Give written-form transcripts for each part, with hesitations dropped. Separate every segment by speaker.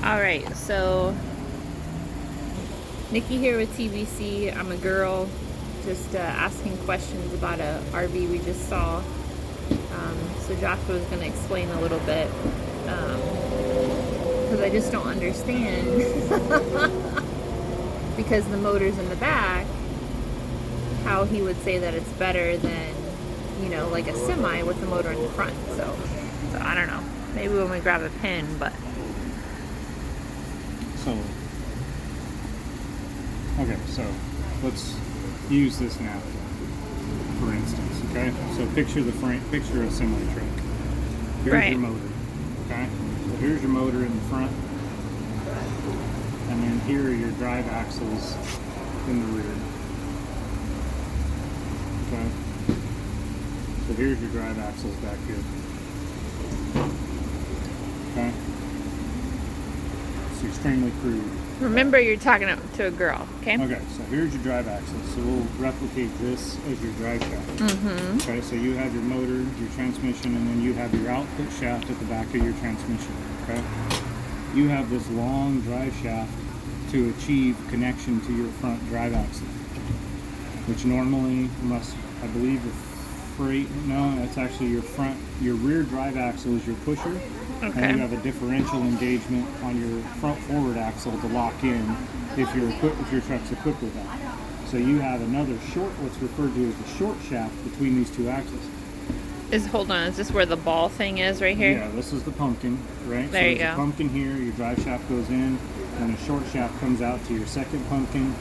Speaker 1: Alright, so Nikki here with TBC. I'm a girl just asking questions about a RV we just saw. So Joshua was going to explain a little bit because I just don't understand because the motor's in the back, how he would say that it's better than, you know, like a semi with the motor in the front. So I don't know. Maybe when we grab a pen, but...
Speaker 2: So let's use this now, for instance, okay? So picture the frame, picture a semi truck. Here's your motor, okay? So here's your motor in the front, and then here are your drive axles in the rear, okay? So here's your drive axles back here, okay? It's extremely crude.
Speaker 1: Remember, you're talking to a girl, okay?
Speaker 2: Okay, so here's your drive axles. So we'll replicate this as your drive shaft. Okay, so you have your motor, your transmission, and then you have your output shaft at the back of your transmission, okay? You have this long drive shaft to achieve connection to your front drive axle, which normally must, I believe, that's actually your rear drive axle is your pusher.
Speaker 1: Okay.
Speaker 2: And you have a differential engagement on your front forward axle to lock in if your truck's equipped with that. So you have another short, what's referred to as the short shaft between these two axles.
Speaker 1: Hold on, is this where the ball thing is right here?
Speaker 2: Yeah, this is the pumpkin, right?
Speaker 1: There
Speaker 2: so
Speaker 1: you
Speaker 2: there's
Speaker 1: go.
Speaker 2: a pumpkin here, your drive shaft goes in, and a short shaft comes out to your second pumpkin.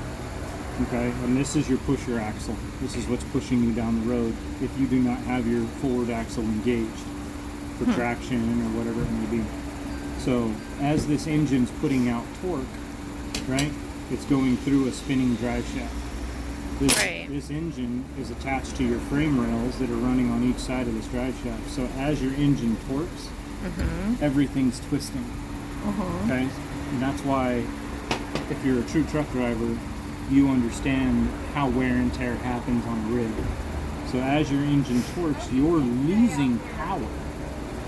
Speaker 2: Okay, and this is your pusher axle. This is what's pushing you down the road if you do not have your forward axle engaged for traction or whatever it may be. So as this engine's putting out torque, right, it's going through a spinning drive shaft. This engine is attached to your frame rails that are running on each side of this drive shaft. So as your engine torques, everything's twisting. Okay, and that's why if you're a true truck driver, you understand how wear and tear happens on a rig. So as your engine torques, you're losing power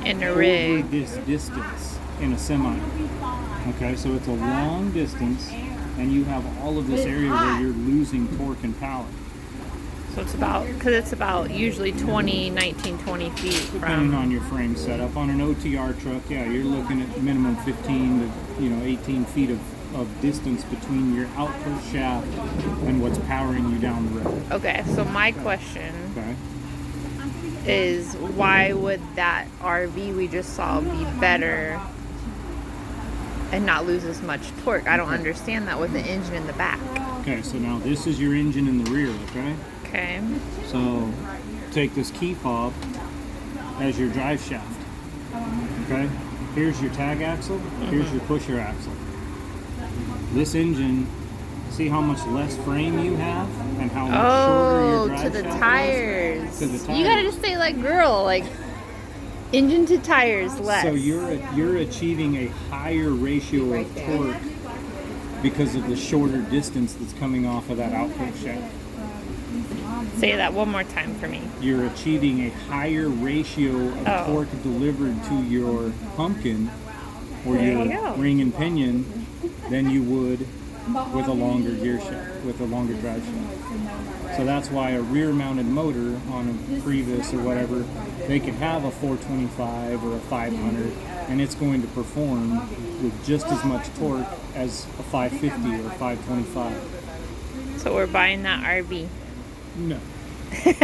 Speaker 1: in a rig
Speaker 2: over this distance in a semi. Okay, so it's a long distance, and you have all of this area where you're losing torque and power.
Speaker 1: So it's about usually 20 feet
Speaker 2: depending on your frame setup. On an OTR truck, yeah, you're looking at minimum 15 to 18 feet of distance between your output shaft and what's powering you down the road.
Speaker 1: Okay, so my question is, why would that RV we just saw be better and not lose as much torque? I don't understand that with the engine in the back.
Speaker 2: Okay, so now this is your engine in the rear, okay?
Speaker 1: Okay.
Speaker 2: So take this key fob as your drive shaft, okay? Here's your tag axle, here's your pusher axle. This engine, see how much less frame you have and how much shorter your drive shaft is?
Speaker 1: To the tires. You gotta just say like girl, like engine to tires less.
Speaker 2: So you're achieving a higher ratio of torque because of the shorter distance that's coming off of that output shaft.
Speaker 1: Say that one more time for me.
Speaker 2: You're achieving a higher ratio of torque delivered to your pumpkin or your ring and pinion than you would with a longer gear shaft, with a longer drive shaft. So that's why a rear-mounted motor on a Prevost or whatever, they could have a 425 or a 500, and it's going to perform with just as much torque as a 550 or a 525.
Speaker 1: So we're buying that RV.
Speaker 2: No.